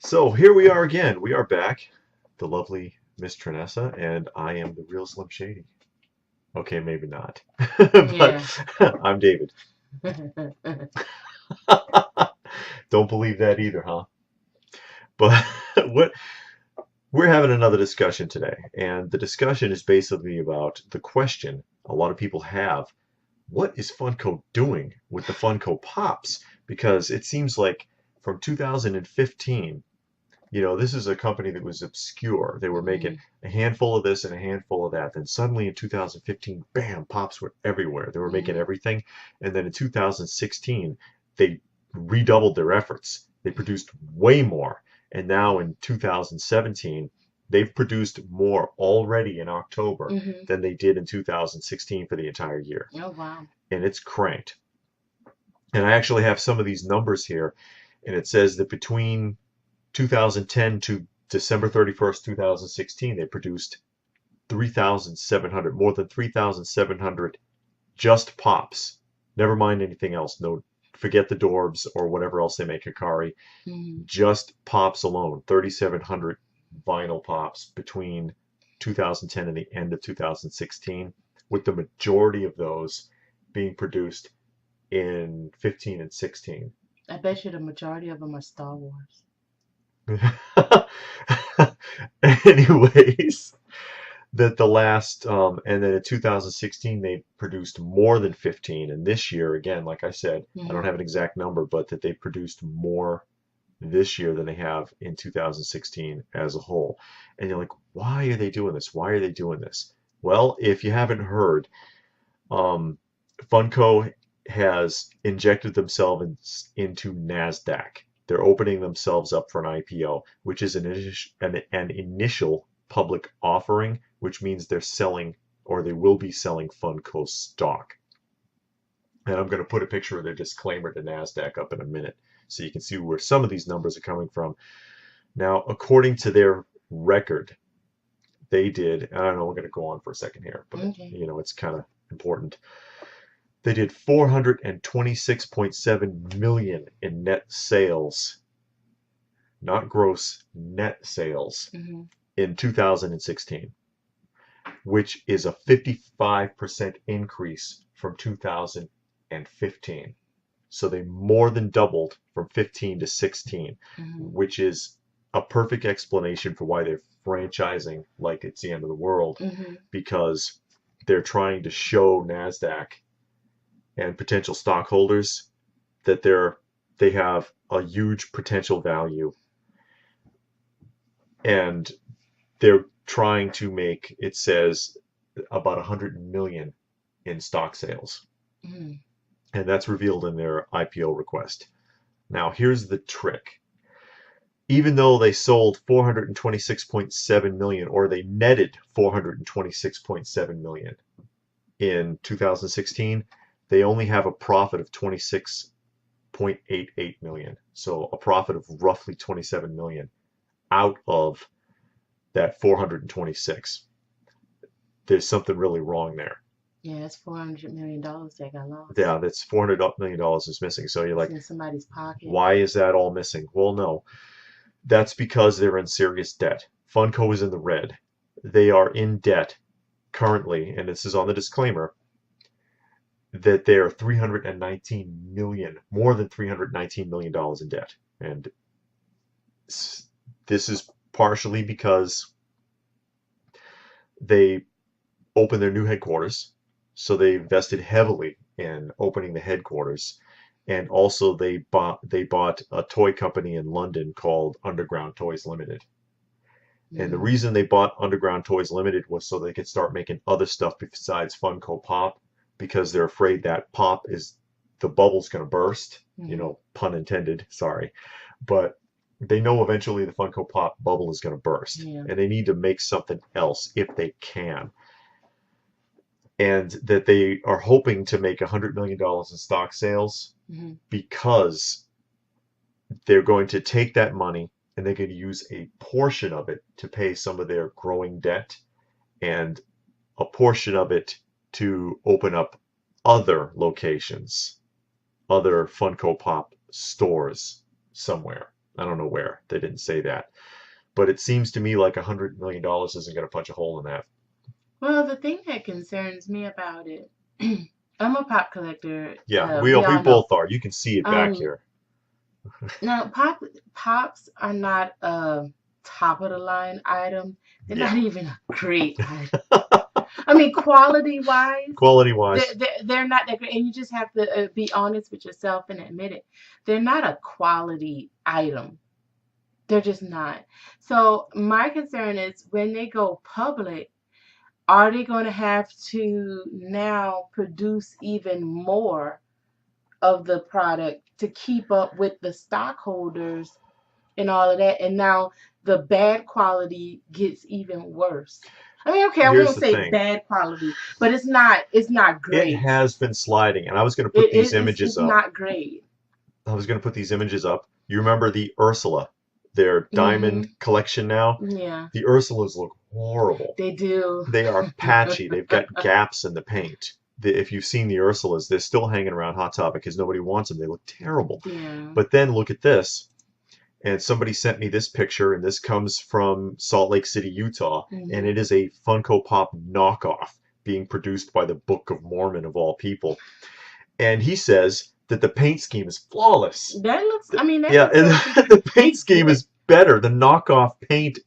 So here we are again. We are back, the lovely Miss Trinessa, and I am the real Slim Shady. Okay, maybe not, Yeah. but I'm David. Don't believe that either, huh? But what we're having another discussion today, and the discussion is basically about the question a lot of people have: what is Funko doing with the Funko Pops? Because it seems like from 2015. This is a company that was obscure. They were making Mhm. a handful of this and a handful of that. Then suddenly in 2015, bam, pops were everywhere. They were making Mhm. everything. And then in 2016, they redoubled their efforts. They produced way more. And now in 2017, they've produced more already in October Mhm. than they did in 2016 for the entire year. Oh wow. And it's cranked. And I actually have some of these numbers here. And it says that between 2010 to December 31st, 2016, they produced 3,700, more than 3,700 just pops. Never mind anything else. No, forget the Dorbs or whatever else they make, Hikari. Mhm. Just pops alone, 3,700 vinyl pops between 2010 and the end of 2016, with the majority of those being produced in 15 and 16. I bet you the majority of them are Star Wars. Anyways, that the last and then in 2016 they produced more than 15, and this year again, like I said, I don't Mhm. have an exact number, but that they produced more this year than they have in 2016 as a whole. And you're like, why are they doing this? Why are they doing this? Well, if you haven't heard, um, Funko has injected themselves into NASDAQ. They're opening themselves up for an IPO, which is an initial public offering, which means they're selling or they will be selling Funko stock. And I'm going to put a picture of their disclaimer to NASDAQ up in a minute so you can see where some of these numbers are coming from. Now, according to their record, they did, I don't know, we're going to go on for a second here, but Okay. it's kind of important. They did 426.7 million in net sales, not gross, net sales Mhm. in 2016, which is a 55% increase from 2015. So they more than doubled from 15 to 16, Mhm. which is a perfect explanation for why they're franchising like it's the end of the world, Mhm. because they're trying to show NASDAQ and potential stockholders that they have a huge potential value, and they're trying to make, it says, about 100 million in stock sales, Mhm. and that's revealed in their IPO request. Now here's the trick: even though they sold 426.7 million, or they netted 426.7 million in 2016, they only have a profit of 26.88 million, so a profit of roughly 27 million out of that 426. There's something really wrong there. Yeah, that's $400 million that got lost. Yeah, that's $400 is missing. So you're It's like, in somebody's pocket. why is that all missing? Well, no, that's because they're in serious debt. Funko is in the red. They are in debt currently, and this is on the disclaimer, that they're 319 million, more than 319 million dollars in debt. And this is partially because they opened their new headquarters. So they invested heavily in opening the headquarters, and also they bought a toy company in London called Underground Toys Limited. And the Mhm. reason they bought Underground Toys Limited was so they could start making other stuff besides Funko Pop, because they're afraid that Pop is the bubble's going to burst. Mhm. Pun intended. Sorry, but they know eventually the Funko Pop bubble is going to burst, Yeah. and they need to make something else if they can, and that they are hoping to make $100 million in stock sales, Mhm. because they're going to take that money and they're going to use a portion of it to pay some of their growing debt, and a portion of it to open up other locations, other Funko Pop stores somewhere. I don't know where. They didn't say that. But it seems to me like $100 million isn't going to punch a hole in that. Well, the thing that concerns me about it, I'm a pop collector. Yeah, We we all know. both are. You can see it back Um, here. Now pops are not a top of the line item. They're Yeah. not even a great item. I mean, quality wise, Quality wise, they're not that great. And you just have to be honest with yourself and admit it. They're not a quality item. They're just not. So my concern is when they go public, are they going to have to now produce even more of the product to keep up with the stockholders and all of that? And now the bad quality gets even worse. I mean, okay, I here's won't the say thing. bad quality, but it's not It great. has been sliding, and I was going to put these images It's up. not great. I was going to put these images up. You remember the Ursula, their diamond Mhm. collection now? Yeah, The Ursulas look horrible. they do. They are patchy. They've got gaps in the paint. If you've seen the Ursulas, they're still hanging around Hot Topic because nobody wants them. They look terrible. Yeah. But then look at this. And somebody sent me this picture, and this comes from Salt Lake City, Utah, and Mhm. it is a Funko Pop knockoff being produced by the Book of Mormon of all people. And he says that the paint scheme is flawless. That looks. I mean, that Yeah, looks and okay. the paint It's scheme good. is better. The knockoff paint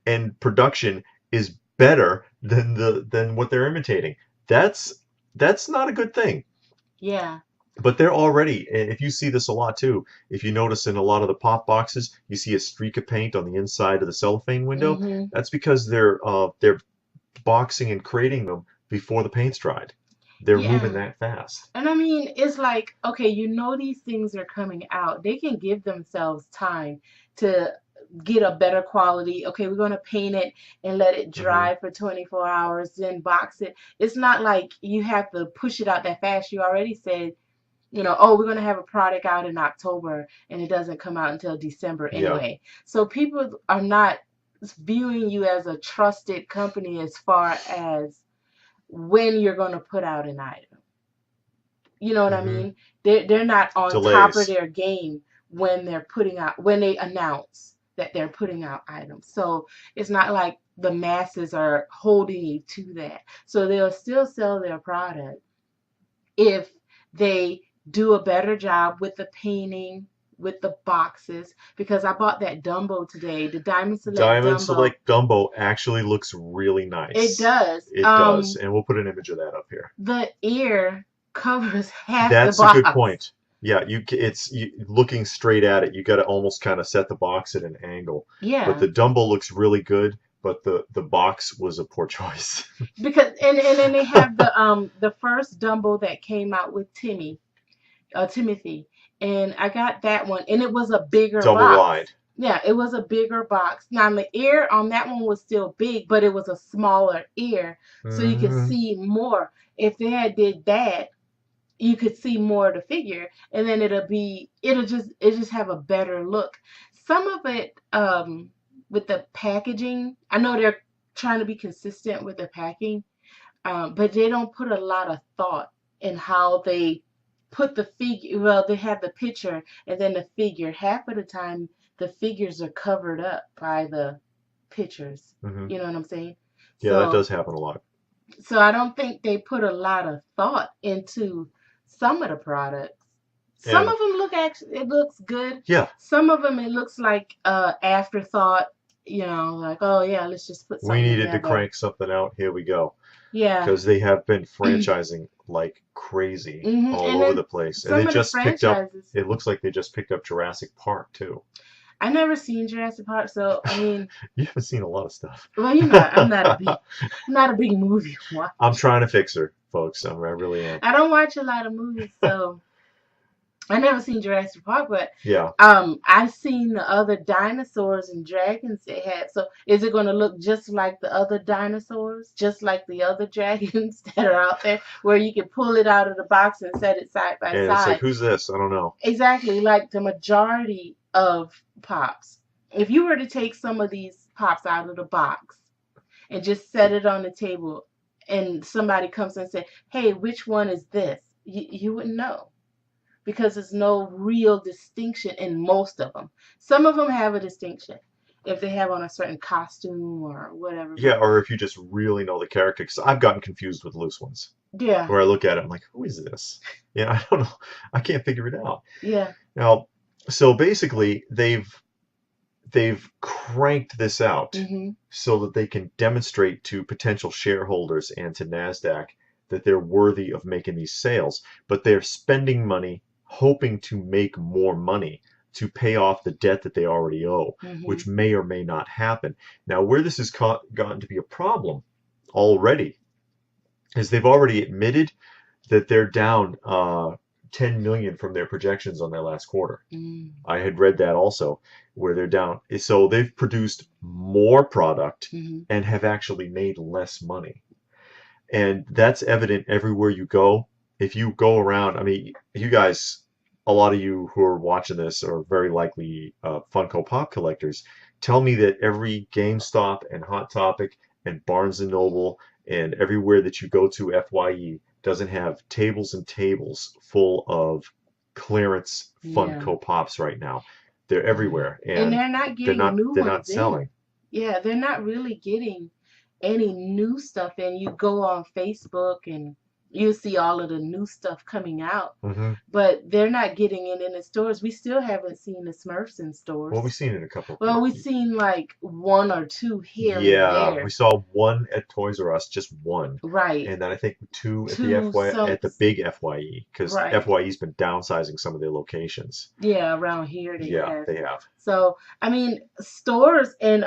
and production is better than what they're imitating. That's that's not a good thing. Yeah. But they're already, and if you see this a lot too, if you notice in a lot of the pop boxes, you see a streak of paint on the inside of the cellophane window. Mhm. That's because they're boxing and crating them before the paint's dried. They're moving Yeah. that fast. And I mean, it's like, okay, these things are coming out. They can give themselves time to get a better quality. Okay, we're going to paint it and let it Hmm. dry for 24 hours, then box it. It's not like you have to push it out that fast. You already said, oh, we're going to have a product out in October and it doesn't come out until December Yeah. anyway. So people are not viewing you as a trusted company as far as when you're going to put out an item. You know what I Hmm. mean? They're not on top of Delays. their game when they announce that they're putting out items. So it's not like the masses are holding you to that. So they'll still sell their product if they do a better job with the painting, with the boxes. Because I bought that Dumbo today, the Diamond Select Diamond Dumbo. Select Gumbo actually looks really It nice. does. It does, and we'll put an image of that up here. The ear covers half the That's a good box. point. Yeah, looking straight at it. You got to almost kind of set the box at an angle. But Yeah. the Dumbo looks really good, but the box was a poor choice. Because and then they have the first Dumbo that came out with Timothy, and I got that one, and it was a bigger Double wide. box. Yeah, it was a bigger box. Now the ear on that one was still big, but it was a smaller ear, so you could Hmm. see more. If they had did that, you could see more of the figure, and then it just have a better look. Some of it with the packaging, I know they're trying to be consistent with the packing, but they don't put a lot of thought in how they put the figure. Well, they have the picture and then the figure. Half of the time, the figures are covered up by the pictures. Hmm. You know what I'm saying? Yeah, that So, does happen a lot. so I don't think they put a lot of thought into some of the products. Some And of them it looks good. yeah, Some of them it looks like afterthought. Like, oh yeah, let's just put we something needed to together. crank something out. Here we go. Yeah. Because they have been franchising like crazy all And over then the place. And they some of the just picked up, franchises, it looks like they just picked up Jurassic Park too. I never seen Jurassic Park, so I mean, You haven't seen a lot of stuff. well, I'm not a big movie I'm watcher. trying to fix her, folks. I really am. I don't watch a lot of movies, so I never seen Jurassic Park, but Yeah. I've seen the other dinosaurs and dragons they had. So is it going to look just like the other dinosaurs, just like the other dragons that are out there, where you can pull it out of the box and set it side by And it's like, side? who's this? I don't know. Exactly, like the majority of pops. If you were to take some of these pops out of the box and just set it on the table, and somebody comes and say, "Hey, which one is this?" You wouldn't know. because there's no real distinction in most of them. Some of them have a distinction if they have on a certain costume or whatever, Yeah, but or if you just really know the character, because I've gotten confused with loose ones, yeah, where I look at it, I'm like, who is this? Yeah, I don't know. I can't figure it out. yeah. Now, so basically, they've cranked this out Hmm. so that they can demonstrate to potential shareholders and to NASDAQ that they're worthy of making these sales, but they're spending money hoping to make more money to pay off the debt that they already owe, Hmm. which may or may not happen. Now, where this has gotten to be a problem already is they've already admitted that they're down 10 million from their projections on their last quarter. Mm. I had read that also, where they're down. So they've produced more product Hmm. and have actually made less money. And that's evident everywhere you go. If you go around, I mean, you guys, a lot of you who are watching this are very likely Funko Pop collectors. Tell me that every GameStop and Hot Topic and Barnes and Noble and everywhere that you go to, FYE, doesn't have tables and tables full of clearance Yeah, Funko Pops right now. They're yeah. everywhere, And and they're not they're getting not new they're not ones in. selling. Yeah, they're not really getting any new stuff in. You go on Facebook and you see all of the new stuff coming out, Hmm. but they're not getting it in the stores. We still haven't seen the Smurfs in Well, we've stores. seen it a couple. Well, we've seen like one or two here and Yeah, we there. saw one at Toys R Us, just one, Right. and then I think two at the Two FY some at the big FYE because right. FYE's been downsizing some of their locations. Yeah, around here they Yeah, have. they have. So, I mean, stores and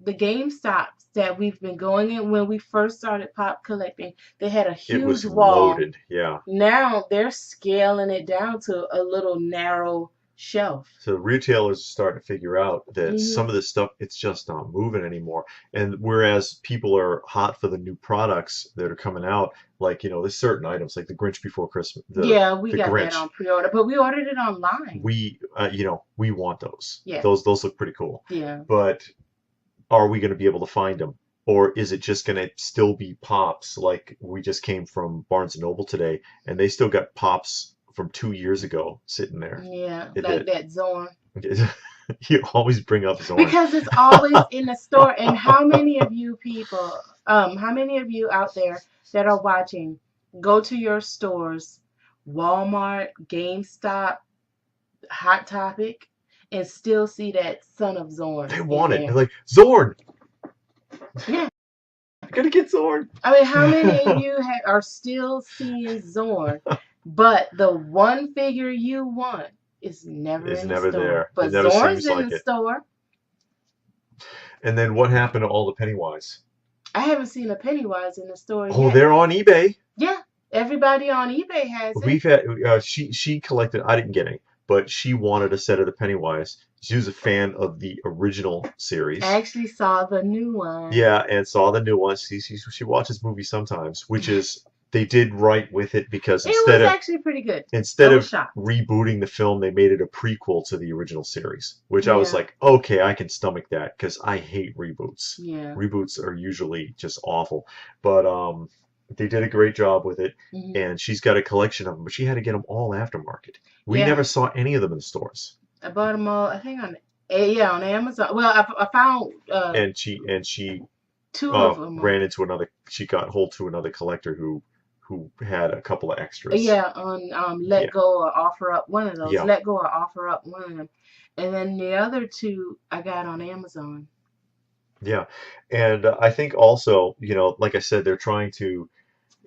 the GameStops that we've been going in when we first started pop collecting, they had a It huge was wall. loaded. Yeah. Now they're scaling it down to a little narrow shelf. So retailers are starting to figure out that Hmm. some of this stuff it's just not moving anymore. And whereas people are hot for the new products that are coming out, like there's certain items like the Grinch Before Christmas, the Yeah, we the got that Grinch. on pre-order, but we ordered it online. We want those. Yeah, Those look pretty cool. yeah. But are we going to be able to find them? Or is it just going to still be pops like we just came from Barnes and Noble today and they still got pops from 2 years ago sitting there? Yeah, like That that Zorn. you always bring up Zorn. Because it's always in the store. And how many of you people, how many of you out there that are watching, go to your stores, Walmart, GameStop, Hot Topic, and still see that Son of Zorn They in want it. They're there? like, Zorn! Yeah. I gotta get Zorn! I mean, how many of you are still seeing Zorn, but the one figure you want is never It's in the never store? there. It But never Zorn's seems in like the it. store. And then what happened to all the Pennywise? I haven't seen a Pennywise in the store Oh, yet. they're on eBay. Yeah, everybody on eBay has it. We've had she collected. I didn't get any, but she wanted a set of the Pennywise. She was a fan of the original I series. actually saw the new one. Yeah, and saw the new one. She watches movies sometimes, which is they did right with it because It was actually pretty good. I instead was of shocked. rebooting the film, they made it a prequel to the original series, which I was Yeah, like, okay, I can stomach that because I hate reboots. yeah. Reboots are usually just awful, but they did a great job with it, Hmm. and she's got a collection of them, but she had to get them all aftermarket. We Yeah, never saw any of them in the stores, I bought them all. I think on yeah on Amazon. Well, I found and she two of them. ran into another. She got hold to another collector who had a couple of extras. Yeah, on Let Yeah, Go or Offer Up, one of those. yeah. Let Go or Offer Up, one of them. And then the other two I got on Amazon. Yeah, and I think also, like I said, they're trying to.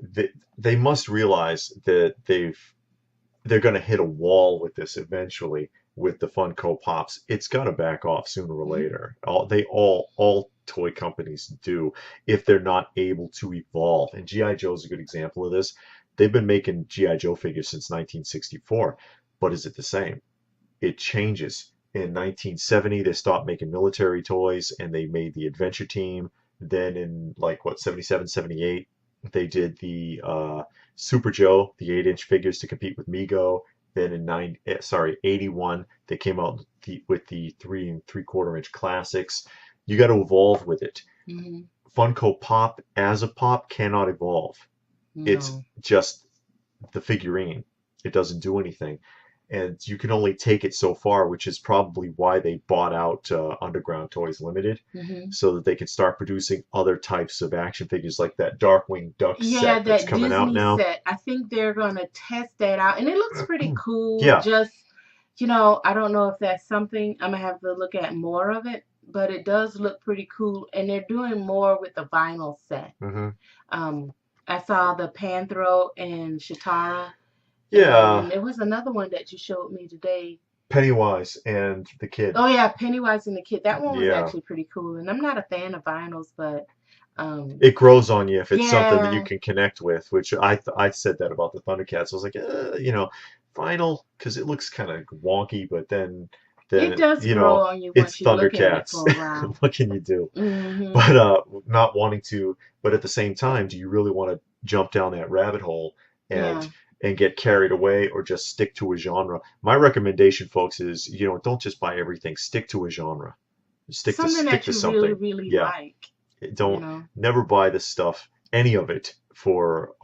They, they must realize that they're going to hit a wall with this eventually with the Funko Pops. It's got to back off sooner or Hmm. later. All toy companies do if they're not able to evolve. And GI Joe is a good example of this. They've been making GI Joe figures since 1964, but is it the same? It changes. In 1970, they stopped making military toys and they made the Adventure Team. Then in like what 77, 78, they did the Super Joe, the 8-inch figures to compete with Mego. Then in 81, they came out with the 3 3/4 inch classics. You got to evolve with it. Hmm. Funko Pop as a pop cannot evolve. It's No. just the figurine. It doesn't do anything. and you can only take it so far, which is probably why they bought out Underground Toys Limited, Hmm. so that they can start producing other types of action figures like that Darkwing Duck Yeah, set that's that coming out Disney now. set. I think they're gonna test that out, and it looks pretty cool. Yeah. Just, I don't know if that's something I'm gonna have to look at more of it, but it does look pretty cool, and they're doing more with the vinyl set. Hmm. Um, I saw the Panthro and Shatara, Yeah. and there was another one that you showed me today. Pennywise and the kid. Oh yeah, Pennywise and the Kid. That one was Yeah. actually pretty cool, and I'm not a fan of vinyls, but um, It grows on you if it's something that you yeah, can connect with, which I said that about the Thundercats. I was like, vinyl, because it looks kind of wonky, but it then does grow on you it's once you look at it Thundercats. for a while. What can you do? Hmm. But not wanting to, but at the same time, do you really want to jump down that rabbit hole and Yeah, get carried away, or just stick to a genre? My recommendation, folks, is don't just buy everything. Stick to a genre. Stick to something stick that to you really, something. really Yeah. like. You Don't know. never buy this stuff, any of it, for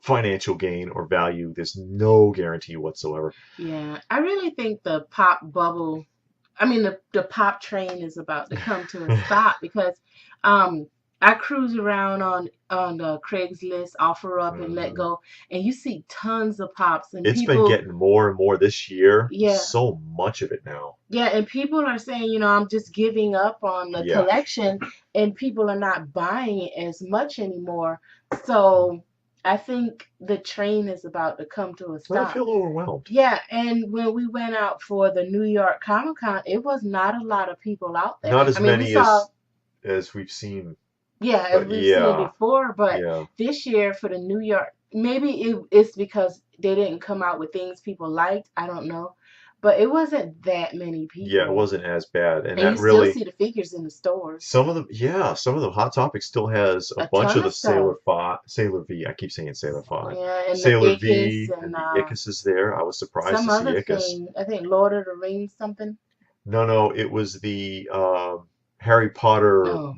financial gain or value. There's no guarantee whatsoever. Yeah, I really think the pop bubble, I mean the pop train is about to come to a stop because um I cruise around on the Craigslist, offer up and let Mhm. go, and you see tons of pops and It's been people, getting more and more this year. yeah, So much of it now. yeah, and people are saying, I'm just giving up on the Yeah. collection, and people are not buying it as much anymore. So I think the train is about to come to a I stop. feel overwhelmed. Yeah, and when we went out for the New York Comic Con, it was not a lot of people out there. Not I as mean, we many saw, as we've seen, yeah, as but we've seen yeah, before, but yeah, this year for the New York, maybe it's because they didn't come out with things people liked. I don't know. But it wasn't that many yeah. It people. wasn't as bad, and And you that still really. see the figures in the stores. Some of the Hot Topic still has a A bunch ton of of the stuff. Sailor V. I keep saying Sailor Five. Yeah, and the Sailor Ickes V and and the Ickes is there. I was surprised some to see other Ickes. thing. I think Lord of the Rings something. No, no, it was the Harry Potter Oh,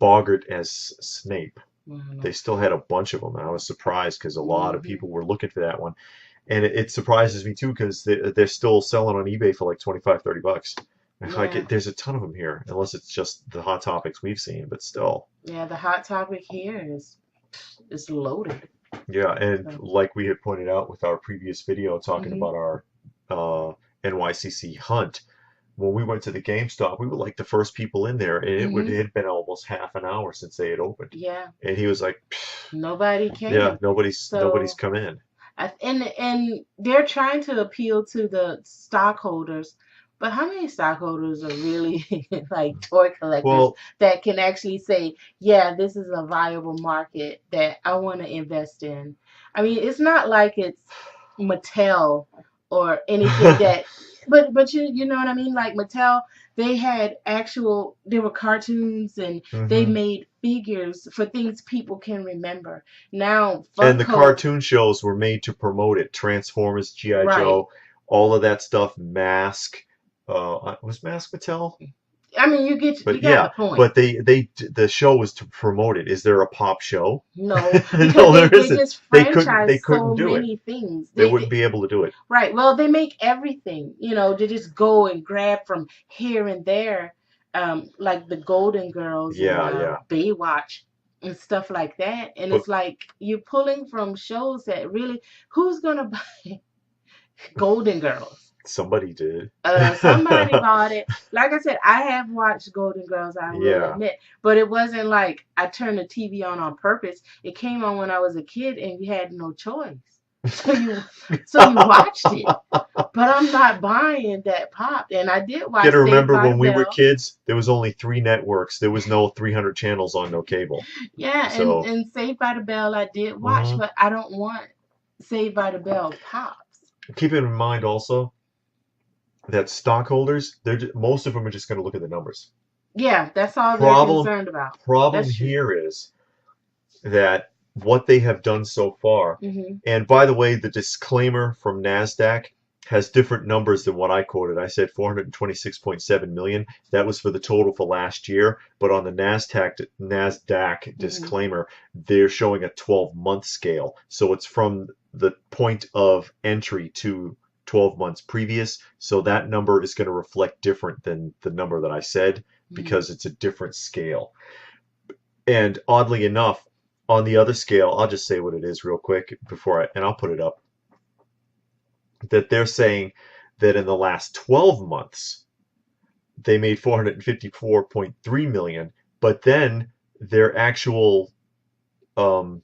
Boggart as Snape. I don't They know. still had a bunch of them, and I was surprised because a lot of Hmm. people were looking for that one. And it surprises me too because they're still selling on eBay for like 25, $30. Like Yeah, there's a ton of them here, unless it's just the Hot Topics we've seen, but still. yeah. The hot topic here is loaded. Yeah, and So, like we had pointed out with our previous video talking hmm. about our NYCC hunt, when we went to the GameStop, we were like the first people in there, and it Hmm. had been almost half an hour since they had opened. Yeah. And he was like, Nobody "Yeah, came. nobody's So, come in." and they're trying to appeal to the stockholders, but how many stockholders are really like toy collectors Well, that can actually say, yeah, this is a viable market that I want to invest in? I mean, it's not like it's Mattel or anything that, but you know what I mean? Like Mattel, there were cartoons and they hmm made figures for things people can remember. Now And the Funko, cartoon shows were made to promote it. Transformers, G.I. right. Joe, all of that stuff. Mask, was Mask Mattel? I mean, But you got yeah, the point. but the show was to promote it. Is there a pop show? No, because No, there they isn't. just They franchise couldn't so do it. many things. They wouldn't be able to do it. Right. Well, they make everything. They just go and grab from here and there, like the Golden Girls and Yeah, yeah. Baywatch and stuff like that. And But it's like you're pulling from shows that really, who's gonna buy Golden Girls? somebody did. Somebody bought it. Like I said, I have watched Golden Girls, I will Yeah. admit, but it wasn't like I turned the TV on purpose. It came on when I was a kid, and you had no choice. So you watched it. But I'm not buying that pop. And I did watch Gotta Saved remember by the when we were Bell. kids, there was only 3 networks. There was no 300 channels on no cable. Yeah, and, So, and Saved by the Bell I did watch, mhm. but I don't want Saved by the Bell pops. Keep in mind also that stockholders, most of them are just going to look at the numbers. Yeah, that's all they're Problem concerned about. problem That's true. here is that what they have done so far, Hmm. and by the way, the disclaimer from NASDAQ has different numbers than what I quoted. I said 426.7 million. That was for the total for last year, but on the NASDAQ Hmm. disclaimer, they're showing a 12-month scale. So it's from the point of entry to 12 months previous. So that number is going to reflect different than the number that I said Mm-hmm. because it's a different scale. And oddly enough, on the other scale, I'll just say what it is real quick and I'll put it up, that they're saying that in the last 12 months, they made 454.3 million, but then their actual um,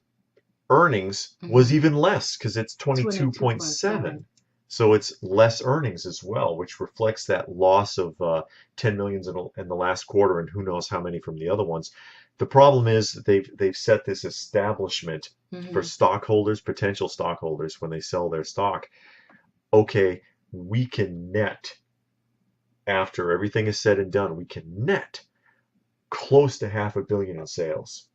earnings was Mm-hmm. even less because it's 22.7. 22.7. So it's less earnings as well, which reflects that loss of 10 millions in the last quarter, and who knows how many from the other ones. The problem is they've set this establishment for Mm-hmm. stockholders, potential stockholders, when they sell their stock. Okay, we can net, after everything is said and done, we can net close to $500 million in sales.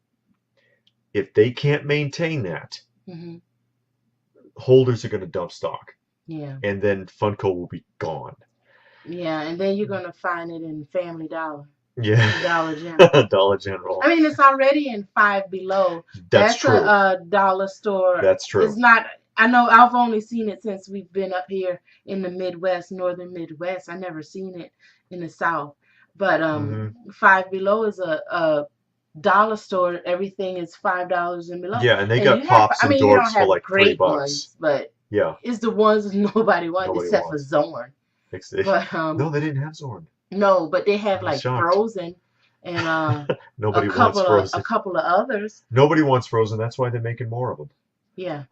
If they can't maintain that, Mm-hmm. holders are going to dump stock, Yeah. and then Funko will be gone. Yeah, and then you're gonna find it in Family Dollar, Yeah, Dollar General. Dollar I General. mean, it's already in Five Below. That's That's true. a dollar store. That's It's true. not. I know I've only seen it since we've been up here in the Midwest, northern Midwest. I never seen it in the South. But Hmm. Five Below is a dollar store. Everything is $5 and below. Yeah, and they And got you have. pops I and mean, you don't dorks for have like three great bucks. ones, but Yeah, it's the ones nobody wants nobody except for wants. Zorn. It's, But no, they didn't have Zorn. no, but they I have was like shocked. Frozen and Nobody wants Frozen. a couple of others. Nobody wants Frozen. That's why they're making more of them. Yeah,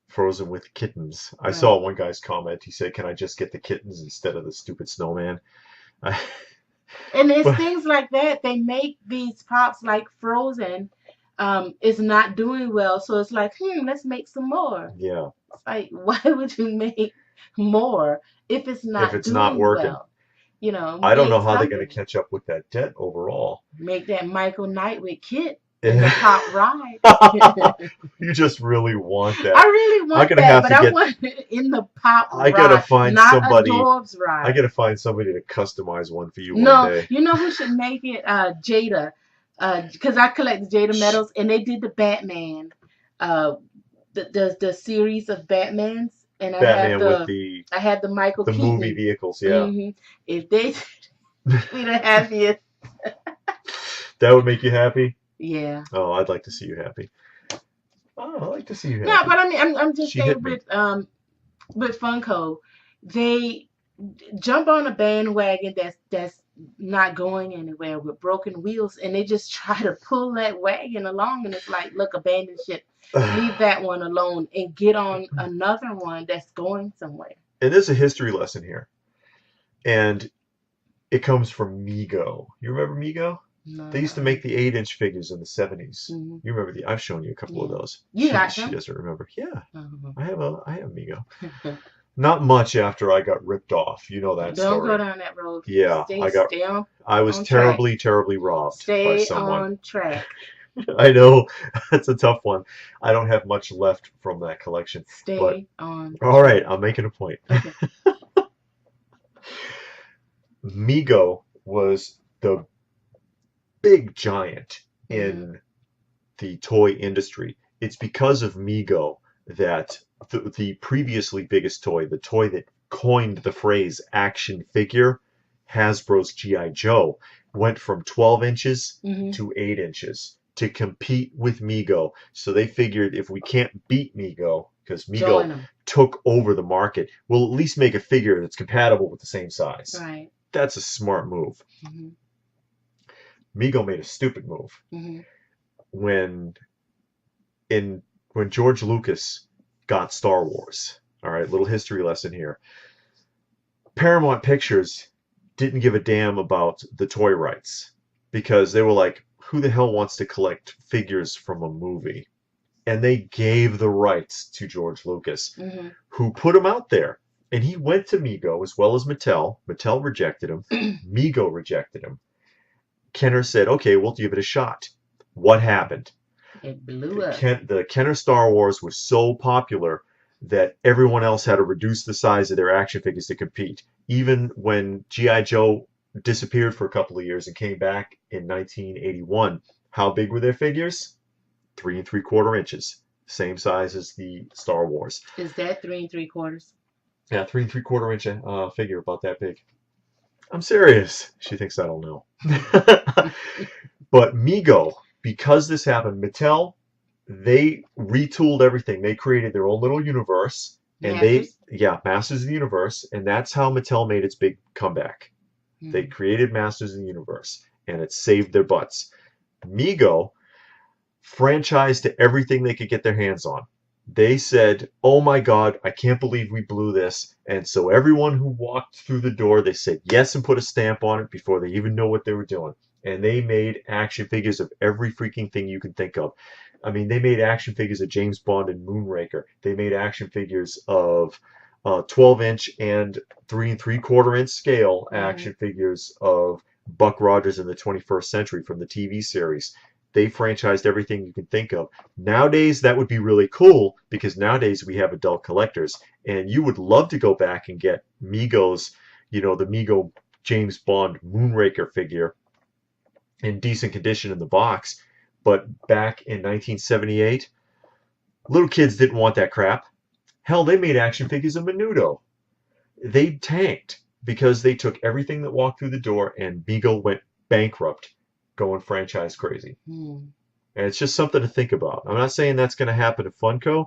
Frozen with kittens. I saw right. one guy's comment. He said, "Can I just get the kittens instead of the stupid snowman?" I, And it's but things like that. They make these pops like Frozen. Is not doing well, so it's like, let's make some more. yeah, It's like, why would you make more if it's if not it's not doing working, well? You know, I don't know make how they're going to something. catch up with that debt overall. Make that Michael Knight with Kit in the pop ride. You just really want I that. really I'm want gonna that, have but to I get. want it in the pop I gotta ride, find not a somebody. Dorbs I ride. gotta find somebody to customize one for you one No, day. you know who should make it? Jada. Because I collect Jada medals, and they did the Batman, uh, the series of Batmans, and Batman with the I had the Michael the movie Keaton. vehicles. Yeah, Hmm. If they be the happiest, that would make you happy. yeah. Oh, I'd like to see you happy. Oh, I like to see you No, happy. but I mean, I'm just She hit saying me. with Funko, they jump on a bandwagon that's not going anywhere with broken wheels, and they just try to pull that wagon along, and it's like, look, abandon ship, leave that one alone and get on another one that's going somewhere. And there's a history lesson here, and it comes from Mego. You remember Mego? They used to No. make the 8-inch figures in the 70s. Hmm. You remember the? I've shown you a couple of Yeah, those. you She got she some. doesn't remember. Yeah, Uh-huh. I have Mego. Not much after I got ripped off. You know that Don't go story. down that road. Yeah, Stay I was on track. terribly, terribly robbed by Stay someone. on track. I know that's a tough one. I don't have much left from that collection, but Stay on all right, track. I'm making a point. Okay. Mego was the big giant Hmm. in the toy industry. It's because of Mego that the previously biggest toy, the toy that coined the phrase action figure, Hasbro's G.I. Joe, went from 12 inches Hmm. to 8 inches to compete with Mego. So they figured if we can't beat Mego, because Mego Join them. took over the market, we'll at least make a figure that's compatible with the same size. Right. That's a smart move. Hmm. Mego made a stupid move Hmm. when in when George Lucas got Star Wars. All right, little history lesson here. Paramount Pictures didn't give a damn about the toy rights because they were like, who the hell wants to collect figures from a movie? And they gave the rights to George Lucas, Hmm. who put him out there. And he went to Mego as well as Mattel. Mattel rejected him. Mego rejected him. Kenner said, okay, we'll give it a shot. What happened? It blew up. The Kenner Star Wars was so popular that everyone else had to reduce the size of their action figures to compete. Even when G.I. Joe disappeared for a couple of years and came back in 1981, how big were their figures? 3 3/4 inches. Same size as the Star Wars. Is that 3 3/4? Yeah, 3 3/4 inch figure about that big. I'm serious. She thinks I don't know. But Mego, because this happened, Mattel, they retooled everything. They created their own little universe, and Masters. yeah, Masters of the Universe, and that's how Mattel made its big comeback. They Hmm. created Masters of the Universe, and it saved their butts. Mego franchised to everything they could get their hands on. They said, "Oh my God, I can't believe we blew this." And so everyone who walked through the door, they said yes and put a stamp on it before they even know what they were doing. And they made action figures of every freaking thing you can think of. I mean, they made action figures of James Bond and Moonraker. They made action figures of 12-inch and 3 3/4 inch scale Hmm. action figures of Buck Rogers in the 21st Century from the TV series. They franchised everything you can think of. Nowadays, that would be really cool because nowadays we have adult collectors, and you would love to go back and get Mego's, the Mego James Bond Moonraker figure in decent condition in the box. But back in 1978, little kids didn't want that crap. Hell, they made action figures of Menudo. They tanked because they took everything that walked through the door, and Mego went bankrupt, going franchise crazy. Hmm. And it's just something to think about. I'm not saying that's going to happen to Funko,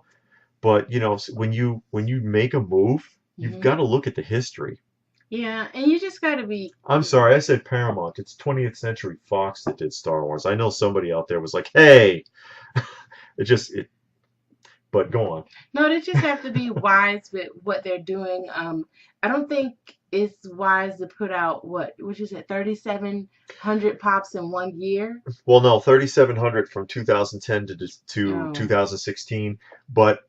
but when you make a move, you've Hmm. got to look at the history. Yeah, and you just got to be. I'm sorry, I said Paramount. It's 20th Century Fox that did Star Wars. I know somebody out there was like, "Hey," it just it. But go on. No, they just have to be wise with what they're doing. I don't think it's wise to put out what you said, 3,700 pops in 1 year. Well, no, 3,700 from 2010 to Oh, 2016, but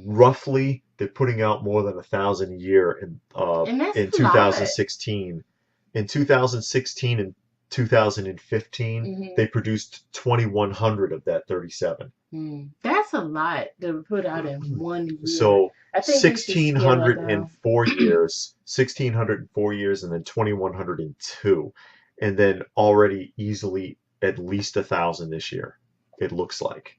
roughly they're putting out more than 1,000 a year and that's in a lot. 2016. In 2016 and 2015, Hmm. they produced 2,100 of that 37. That's a lot to put out in 1 year. So I think they should scale it 1,600 in down. 4 years, 1,600 in 4 years, and then 2,100 in two, and then already easily at least 1,000 this year. It looks like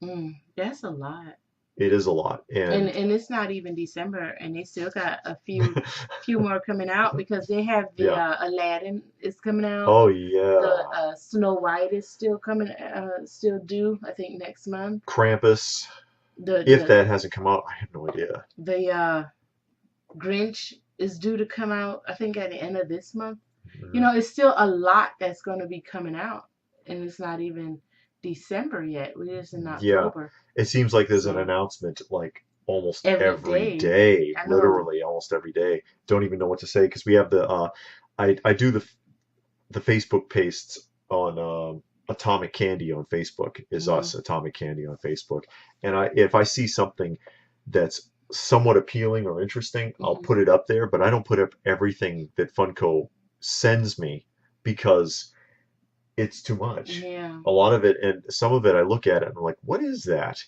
That's a lot. it is a lot, and and and it's not even December, and they still got a few more coming out because they have the yeah. Aladdin is coming out. Oh The yeah, Snow White is still coming, still due. I think next month. Krampus. The If the that hasn't come out, I have no idea. the Grinch is due to come out. I think at the end of this month. Mhm. It's still a lot that's going to be coming out, and it's not even December yet. We're just in Yeah, October, it seems like there's an so announcement like almost every every day. day, I know. literally almost every day. Don't even know what to say because we have I do the Facebook pastes on Atomic Candy on Facebook is Hmm. us Atomic Candy on Facebook, and if I see something that's somewhat appealing or interesting, I'll Hmm. put it up there, but I don't put up everything that Funko sends me because it's too much. Yeah. A lot of it, and some of it, I look at it and I'm like, what is that?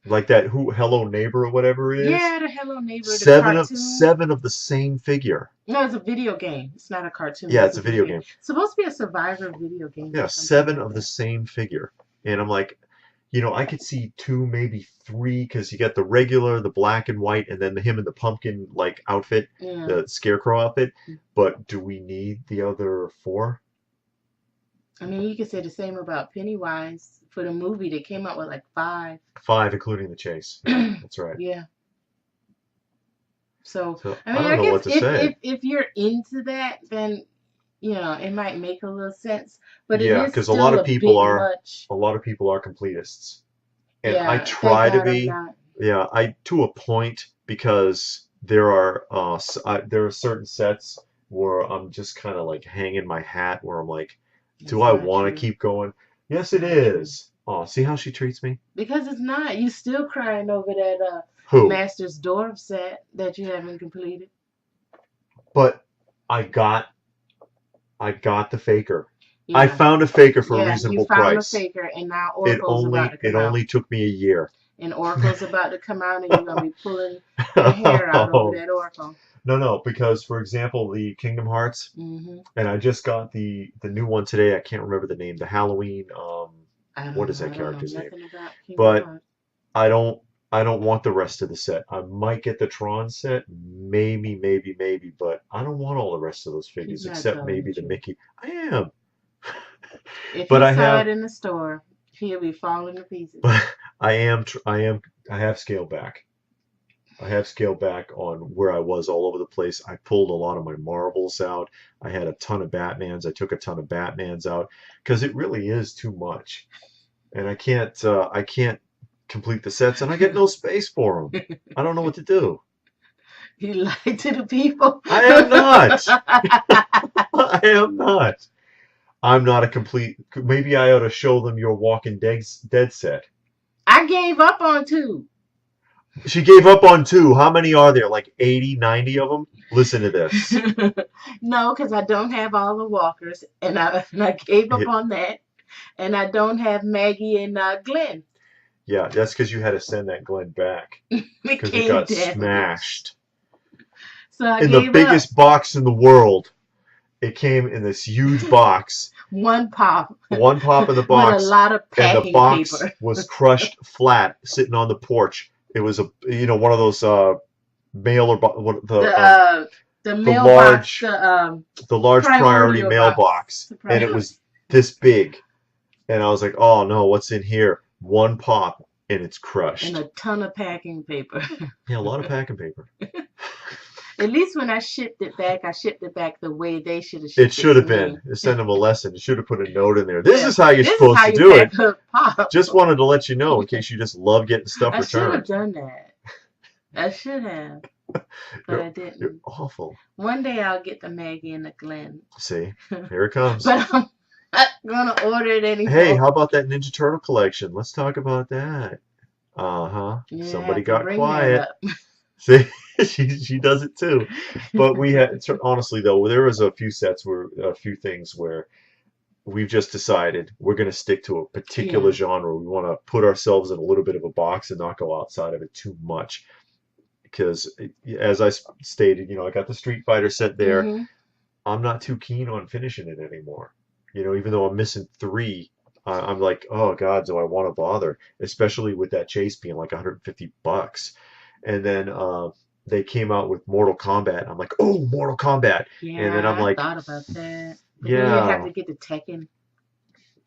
Like that Who Hello Neighbor or whatever it is. Yeah, the Hello Neighbor, the Seven of cartoon. seven of the same figure. No, it's a video game. It's not a cartoon. Yeah, It's it's a a video video game. game. It's supposed to be a Survivor video game or Yeah, something seven like of the that. same figure. And I'm like, I could see two, maybe three, because you got the regular, the black and white, and then him in the pumpkin like outfit, Yeah. the scarecrow outfit. But do we need the other four? I mean, you could say the same about Pennywise for the movie. They came out with like five. Five, including the chase. Yeah, that's right. Yeah. So, So I I mean, don't I know guess what to if say. if you're into that, then it might make a little sense. But it Yeah, is because a lot still of a people bit are much. a lot of people are completists, and I Yeah. Thank try to God I'm be. not. Yeah, I to a point because there are certain sets where I'm just kind of like hanging my hat where I'm like, do It's I not want to true. keep going? Yes, It's it not true. is. Oh, see how she treats me? Because it's not. You still crying over that Who? Master's Dwarf set that you haven't completed. But I got I got the faker. I Yeah. found a faker for a Yeah. You reasonable found a price. faker, and now It Oracle's about only to it come out. only took me a year. And Oracle's about to come out, and you're gonna be pulling your hair out over that Oracle. No, no, because for example, the Kingdom Hearts, Hmm. and I just got the new one today. I can't remember the name. The Halloween. I What don't is know. that I don't know character's name? nothing about Kingdom But Hearts. I don't. I don't want the rest of the set. I might get the Tron set, maybe, but I don't want all the rest of those He's figures not except telling maybe the the truth. Mickey. I am, If but he I saw have, it in the store, he'll be falling to pieces. but I have scaled back. I have scaled back on where I was all over the place. I pulled a lot of my Marvels out. I had a ton of Batmans. I took a ton of Batmans out because it really is too much, and I can't complete the sets, and I get no space for them. I don't know what to do. You lied to the people. I am not. I am not. I'm not a complete. Maybe I ought to show them your Dead set. I gave up on two. She gave up on two. How many are there? Like 80, 90 of them? Listen to this. No, because I don't have all the walkers, and I gave up It, on that, and I don't have Maggie and Glenn. yeah, that's because you had to send that Glenn back It because it came got damaged, smashed. so I In the gave up. biggest box in the world, it came in this huge box. One pop One pop in the with a box, lot of and the packing box paper. was crushed flat, sitting on the porch. It was a one of those mailer The uh, the the mailbox, large the the large priority priority box, mailbox, the and it priority. was this big, and I was like, oh no, what's in here? One pop, and it's And crushed. a ton of packing paper. Yeah, a lot of packing paper. At least when I shipped it back, I shipped it back the way they should have It shipped it should to have been. me. Send them a lesson. You should have put a note in there. This Yeah, is how you're this is supposed how to you do it. pack a pop. Just wanted to let you know in case you just love getting stuff I should have returned. done that. I should have, but You're I you're didn't. awful. One day I'll get the Maggie and the Glen, See, but here it comes. I'm not gonna order it Hey, anymore. how about that Ninja Turtle collection? Let's talk about that. Uh-huh. You Somebody have to got bring that quiet. up. See, she does it too. But we had honestly though, there was a few things where we've just decided we're going to stick to a particular Yeah. genre. We want to put ourselves in a little bit of a box and not go outside of it too much. Because as I stated, I got the Street Fighter set there. Mhm. I'm not too keen on finishing it anymore. Even though I'm missing three, I'm like, oh God, do I want to bother? Especially with that chase being like $150. And then they came out with Mortal Kombat. I'm like, oh, Mortal Kombat. And then I'm Yeah, I like, thought about that, but then you have yeah, to get the Tekken.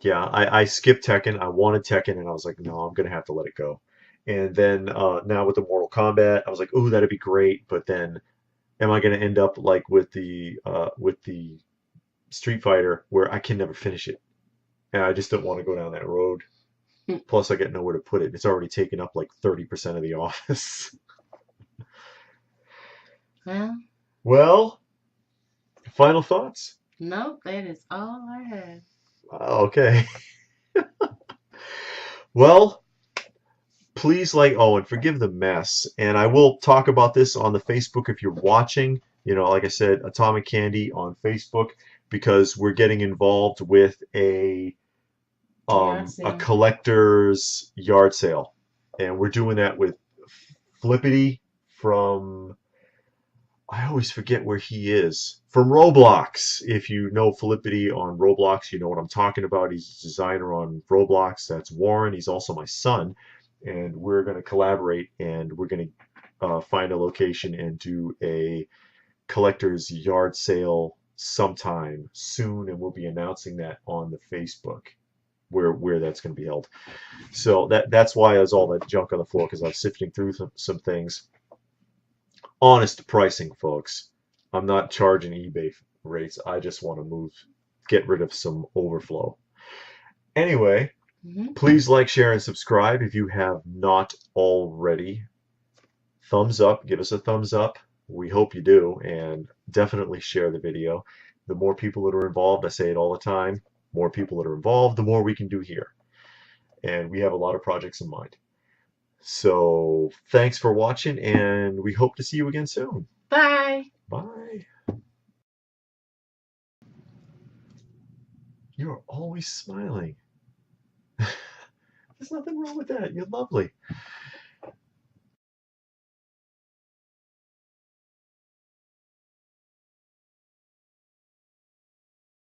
yeah. I skipped Tekken. I wanted Tekken, and I was like, no, I'm gonna have to let it go. And then now with the Mortal Kombat, I was like, oh, that'd be great. But then, am I gonna end up like with the Street Fighter where I can never finish it? And I just don't want to go down that road. Plus, I get nowhere to put it. It's already taken up like 30% of the office. Well, Well, final thoughts? no, that is all I have. Okay. Well, please and forgive the mess. And I will talk about this on the Facebook if you're watching. Like I said, Atomic Candy on Facebook because we're getting involved with Yard a sale. collector's yard sale, and we're doing that with Flippity from I always forget where he is from Roblox. If you know Flippity on Roblox, you know what I'm talking about. He's a designer on Roblox. That's Warren. He's also my son, and we're going to collaborate and we're going to find a location and do a collector's yard sale sometime soon, and we'll be announcing that on the Facebook where that's going to be held. So that's why there's all that junk on the floor because I was sifting through some things. Honest pricing, folks. I'm not charging eBay rates. I just want to get rid of some overflow. Anyway, Hmm. please like, share, and subscribe if you have not already. Thumbs up. Give us a thumbs up. We hope you do, and definitely share the video. The more people that are involved, I say it all the time, more people that are involved, the more we can do here. And we have a lot of projects in mind. So thanks for watching, and we hope to see you again soon. Bye. Bye. You're always smiling. There's nothing wrong with that. You're lovely.